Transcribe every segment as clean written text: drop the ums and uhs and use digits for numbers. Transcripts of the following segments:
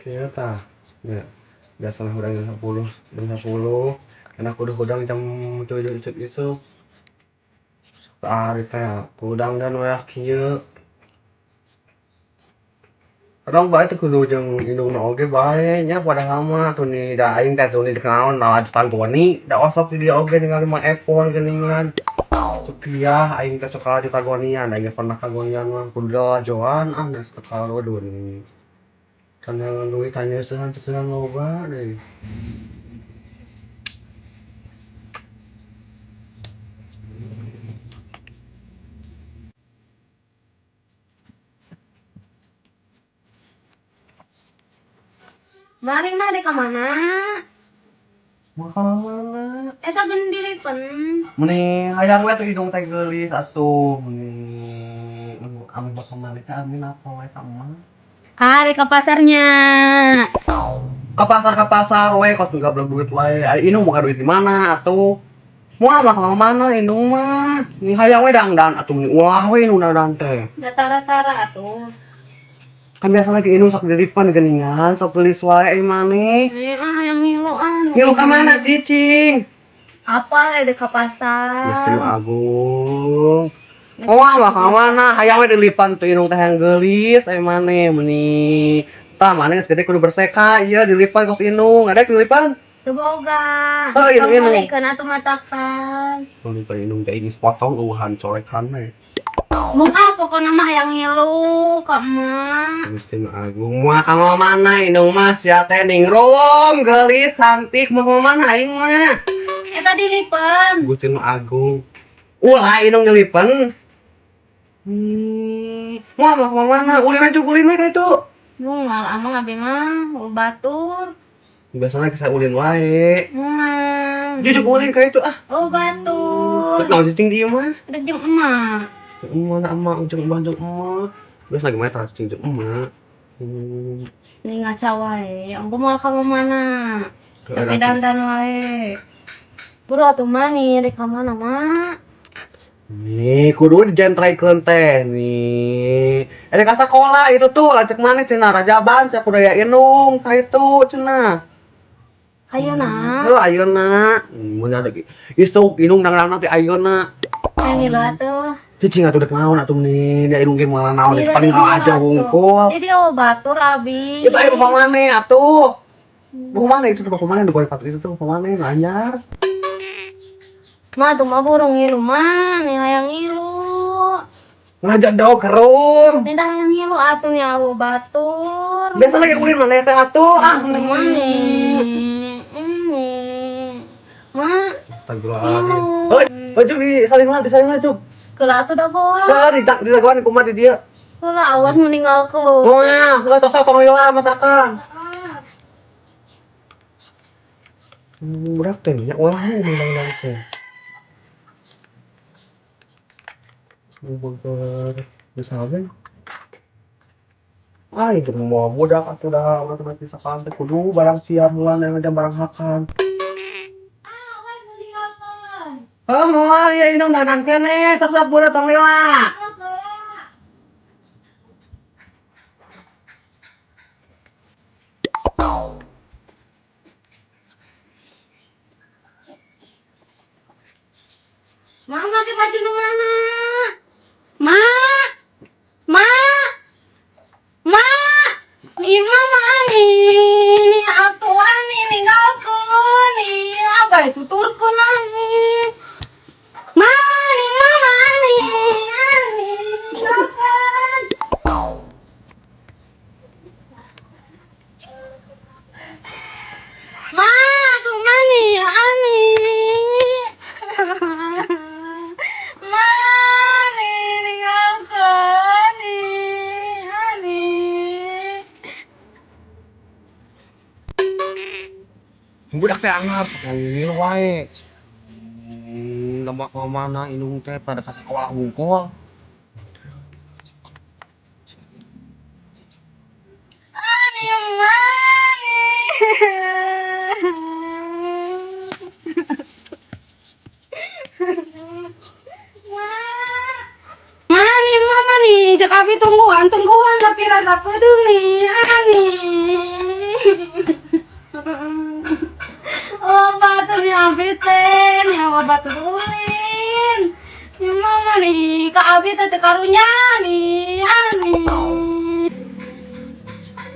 Kayaknya tah. Ya. Biasalah urang jam 10. Karena kudu hudang jam 7 isuk-isuk. Ari teh hudang dan we kieu. Orang bae teh kudu jeung indungna oge bae nya padahal mah atuh ni da aing teh atuh ni naon naon Tantuni da osok di dia oge ningali mah Epon geuningan. Cepiah aing teh sok di kagonian aing pernah kagonian mah kudu joan geus kakalodun. Kana duit tanya seuhan loba deui. Mari mari ka mana? Mau ka mana? Eta gendiripen. Mending hayang we tuh hidung teh geulis atuh mending anu bakal malik teh amin apa we ka mah. Hari ke pasarnya. Ka pasar we kos juga belum duit wae. Ai indung boga duit di mana atuh? Moal mah ka mana indung mah? Ni hayang we dangdan atuh ni ulah we nu dangdan teh. Da tara-tara atuh. Kan biasa lagi indung sok dilipan geuningan sok geulis wae ai maneh. Hayang ngilu Ngilu ka mana cicing? Apa ada ke pasar? Gusti Agung. Moal mah ka mana? Hayang we dilipan tuh indung teh yang geulis ai maneh meuni. Tah maneh geus gede kudu berseka ieu dilipan kos indung. Ngadek dilipan? Teu boga. Oh, ini. Kembalikan atuh matakan. Lalu ka indung teh ini potong eueuhan corekan we. Mau apa pokoknya mah hayang ngilu ka mah. Gusti Agung moal ka mana indung mah sia teh ningrum geulis cantik mau mana aing mah. Eta dilipan. Gusti Agung. Ulah indung dilipan. Moal ka mana? Ulin aja ulin we ka itu. Bungal amang abi mah batur. Biasanya kisah ulin wae. Jujuk ulin ka itu ah. Oh batur. Tek naon cicing dieu mah? Ada jeung emak. Mana emak jeung emak biasa lagi main tas cicing jeung emak. Ini ngaca wae. Anggo moal ka mana? Tapi dandan wae. Buru atuh mah nih rek ka mana mah? Nih, kudu dijentraikeun teh nih. Ada ka sakola itu tuh, lacek mana cenah Rajaban sia budaya indung ka itu cenah. Ayeuna. Heuh ayeuna. Mun ada isuk indung dangdangna teh ayeuna. Yang ngilu atuh. Cicing atuh dek naon atuh nih, dia indung ge moal naon dek paling aja hungkul. Jadi oh batur abi. Itu aya bapak maneh atuh. Bapak maneh itu tuh bapak maneh goreng patur itu tuh bapak maneh anyar. Mah tuh mah burung ngilu mah, nih hayang ngilu. Ngajak dong kerum. Nih dah hayang ngilu atuh nya awu batur. Biasa lagi ulin mana teh atuh ah. Ini. Mah. Astagfirullahaladzim. Heuh, baju disalin lah cuk. Keula atuh da goa. Heuh, didagoan kumaha di dieu. Keula awas meninggalkeun. Oh ya, heuh tos tong heula matakan. Budak teh nya ulah menang teh. Burger bisa aja. Ah, itu mau budak atuh dah udah bisa kan teh kudu barang siap mulan yang ada barang hakan. Awas meninggalkeun. Oh, moal ya indung dandan keneh, sok-sok budak tong lila. Mama pakai baju lu mana? Ma, ma, ma, ini mama nih, atuan nih ninggalkeun nih, apa itu turkeun nih? Ma, nih mama nih, ninggalkeun. Ma, tuh mani, ani. Mani, ninggalkeun nih, ani. Budak teh anggap ngil wae. Lembak ke mana indung teh pada ka sekolah hungkul. Ani, mani. Mani, mama nih, cek abi tungguan tapi rasa pedung nih, ani. batur ulin. Ya mama nih, Kak Abi teh karunya nih, ani.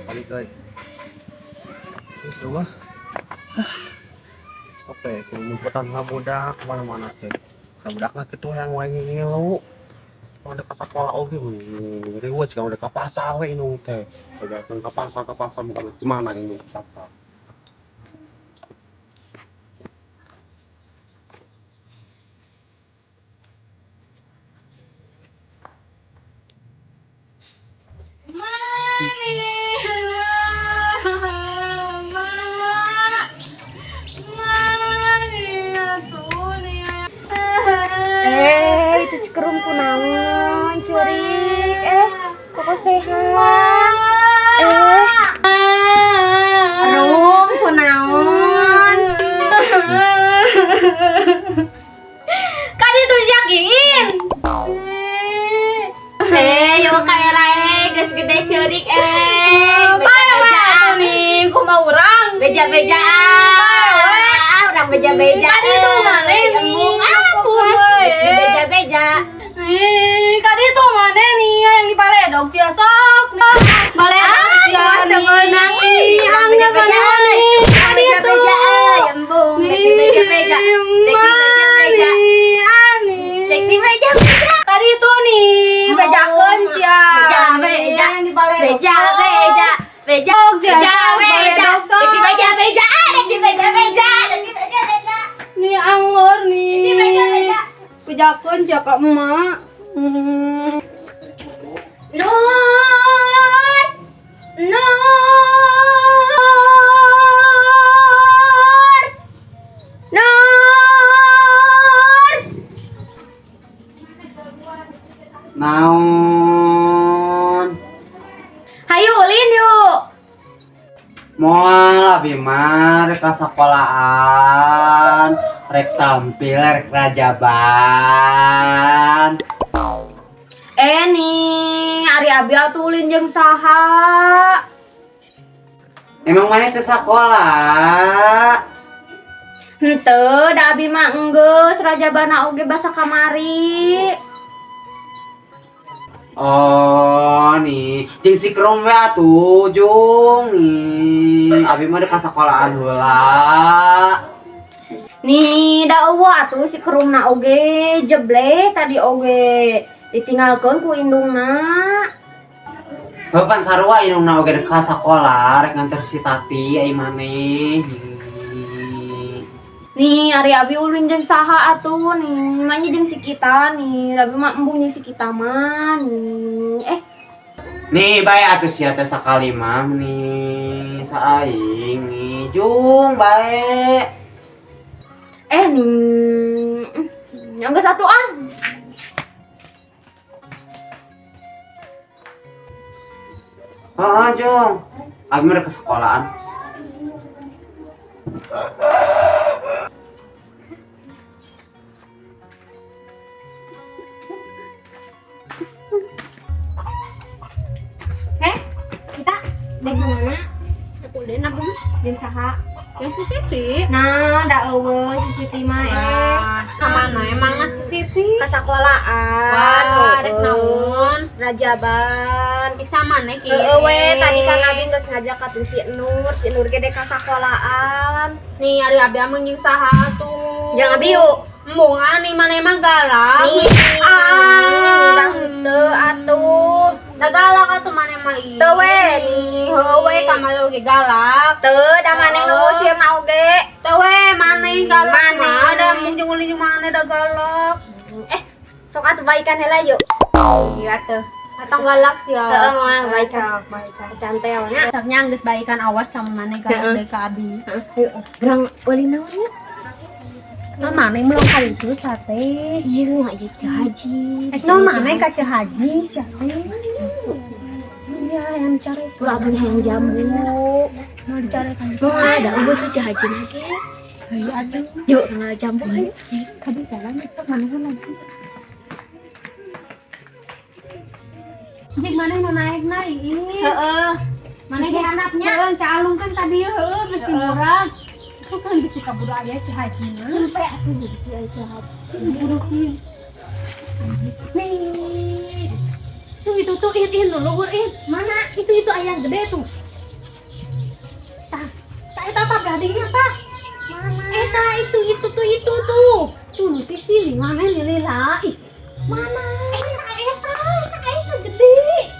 Balik lagi. Terus rumah. Oke, kumpulan budak kemana-mana teh. Budaknya gitu yang wangi ngilu. Kalau ada ke sekolah oke, reward kalau ada ke pasar we ini teh. Ada ke pasar bukan gimana ini pasar. Itu si kerumku naon, curik. Kok sehat? Rum, ku naon? Kan itu yakin. Yuk kayak rae, gas gede curik. Beja-beja nih, ku mau urang. Beja-beja. Urang beja-beja. Tadi tuh mana nih? Beja-beja. Kadi itu mana nih yang di paledok ciasok? Paledok ciasok nih. Angga beja. Kadi itu embung. Deki beja-beja. Deki beja-beja. Kadi itu nih bejakeun cia. Beja yang di paledok. Beja. Deki beja-beja. Deki beja-beja. Nih anggur nih. Bejakeun cia Kak Emak. Naon? Hayu ulin yuk. Moal abi mah rek ka sekolahan, rek tampil rek rajaban. Nih, Ari Abi atuh ulin jeung saha? Emang mana teh sakola? Henteu, da Abi mah enggeus rajabana oge basa kamari. Oh, nih, jeung si Krom we atuh, Jung nih. Abi mah rek ka sekolahan heula. Nih, da eueuh atuh si kerumna oge jeble tadi oge ditinggalkeun ku indungna. Bapak sarua indungna oge rek ka sakola, rek nganter si Tati ai maneh. Nih, Ari Abi ulin jeung saha atuh nih, manya jeung si kita nih, Abi mah embung jeung si kita mah nih. Nih bae atuh sia teh sakali mah nih saing nih Jung bae. Nih, yang geus satu ah. Heeh Jung. Abi mah ke sekolahan. Kita dek mana? Aku deh nabung jeung saha? Yang si Siti. Nah, da eueuh si Siti mah Kamana emang si Siti? ka sekolahan. Wah, rek naon? Rajaban. Bisa mana ki? We tadi kan Abi geus ngajak ka si Nur ge dek ka sekolahan. Nih ari abi amang jeung saha tuh? Jangan Abi yuk. Embung ani mana emang galak. Nih, teu atuh. Da galak atuh mana emang ieu. Teu we. Heuwe kamari oge galak. Teu da maneh nu ngusirna oge. Teu we maneh galak. Maneh. Ada mun jeung ulin jeung maneh da galak. Sok atuh baikan heula yuk. Iya tuh. Atau galak sia. Heeh, moal baikan. Baikan. Cantelnya. Saknya geus baikan awas sama maneh galak deui ka abi. Yuk, gerang ulin naon ya? Non maneh belum kali itu sate. Iya, nggak iya cahaji. Non maneh ka haji sate. Iya yang dicari. Ulah abun hayang jambu. Mau dicari kan. Oh, ada ubud tuh cahaji lagi. Ayo aduh. Yuk, nggak jambu ayo. Tadi jalan itu mana lagi? Jadi mana nu naik ini? Heeh. Mana di handapnya? Heeh, calung kan tadi heeh masih murah. Kau kan bisa kabur ayah Cik Haji mah. Sampai aku bisa ayah Cik Haji. Buruk nih. Nih. Itu in dulu in. Mana? Itu ayam gede tuh. Tak beradinya tak. Mana? Itu tuh. Tuh sisi mana ini lah. Mana? Eta itu gede.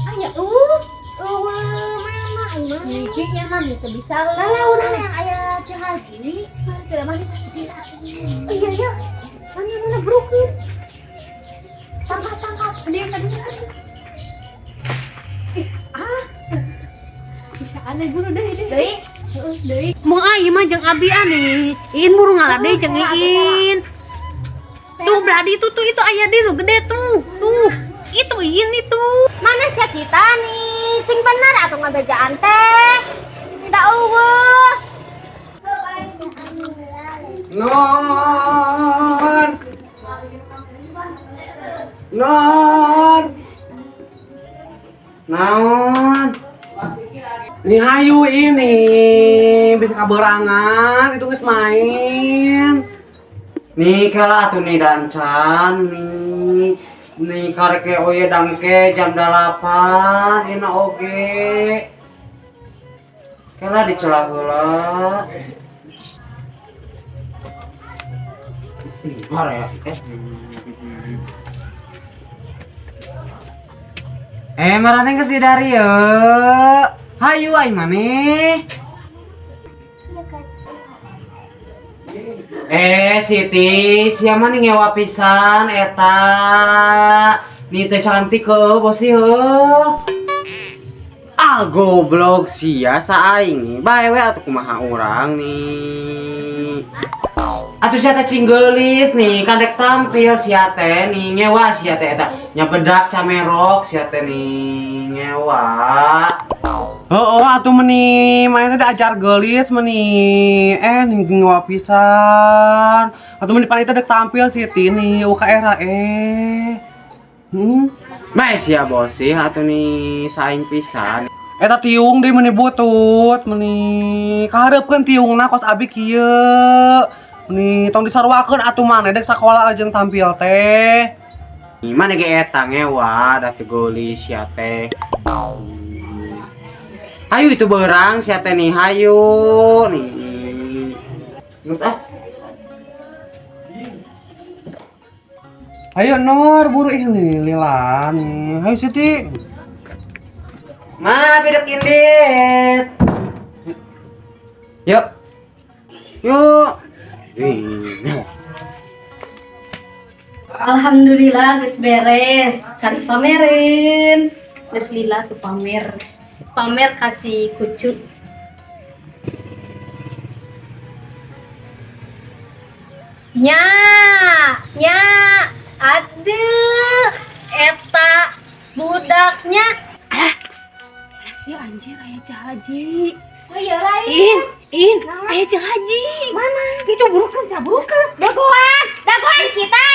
Ayah mana? Sedikitnya mah bisa. Lalu yang ayah Cik Haji. Tidak mana bisa. Iya. Mana brokin. Tangkap. Dia tadi. Bisa ada guru deh. Mau ayo mah jeung abi aneh. In muru ngalade jeung iin. Tuh berarti itu ayah di lu gede tuh. Tuh. Itu itu. Mana sih kita nih? Cing bener atau ngabejaan teh? Tidak eueuh. Non. Nih hayu ini bisa kaberangan itu geus main. Nih kala atuh nih dancan nih karek ge oye dangke jam 8 dina oge. Kala dicelah heula. Har ya. Marane geus di dari ye. Hayu ai maneh. Siti, siapa nih ngewa pisan eta? Nih teh cantik ke bosi heuh. Goblok sia saing nih. Bae we atuh kumaha urang nih. Atuh sia teh cinggelis nih, kadek tampil sia teh nih ngewa sia teh eta. Nya bedak camerok sia teh nih ngewa. Atuh meni main teh diajar geulis meni nih ngewa pisan. Atuh meni panita dek tampil Siti nih UKR Bae sia bosi atuh nih saing pisan. Eta tiung deui meni butut meni kahareupeun tiungna kos abi kieu. Meni tong disarwakeun atuh maneh dek sakola jeung tampil teh. Mana ge eta ngewa da teu geulis sia teh. Hayu itu berang sia teh nih hayu nih. Geus Ayo Nur buru ini lila nih. Hayu Siti. Ma bidek indit. Yuk. Alhamdulillah geus beres. Kari pamerin. Geus lila tuh pamer kasih kucut. Nya, aduh, eta budaknya. Si anjir ayah Cik Haji. Oh iya lain. In, ayah Cik Haji. Mana? Itu burukan. Dagoan kita.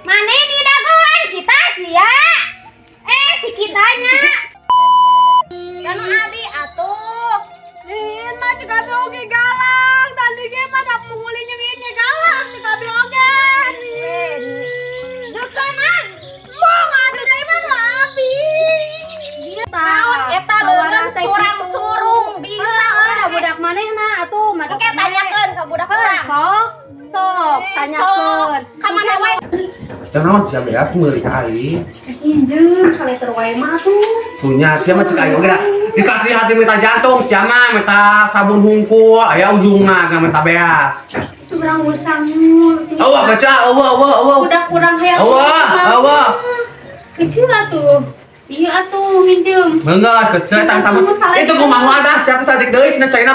Mana ini dagoan kita sih ya? Si kitanya. Kan abi atuh. In mah Cik Abi oge galak. Tadi ge mah tak munguli nyengitnya galak Cik Abi oge. Dukanan. Bong atuh deui mah labi. Tahun eta leureum surang-surung bisa Ada budak manehna atuh mah. Oke tanyakeun ka budak urang. Sok tanyakeun. Ka mana wae? Jangan sia beas meuli ka ai. Injeun saleter wae mah tuh. Punya sia mah cek ayo oge da. Dikasih hati minta jantung sia mah minta sabun hungkul aya ujungna ga minta beas. Itu urang geus sangur. Eueuh gaca eueuh. Budak-budak hayang. Eueuh. Kecil atuh. Iya atuh minjem. Beungeus kecil tang sabun. Itu kumaha ada sia teh sadik deui cenah caina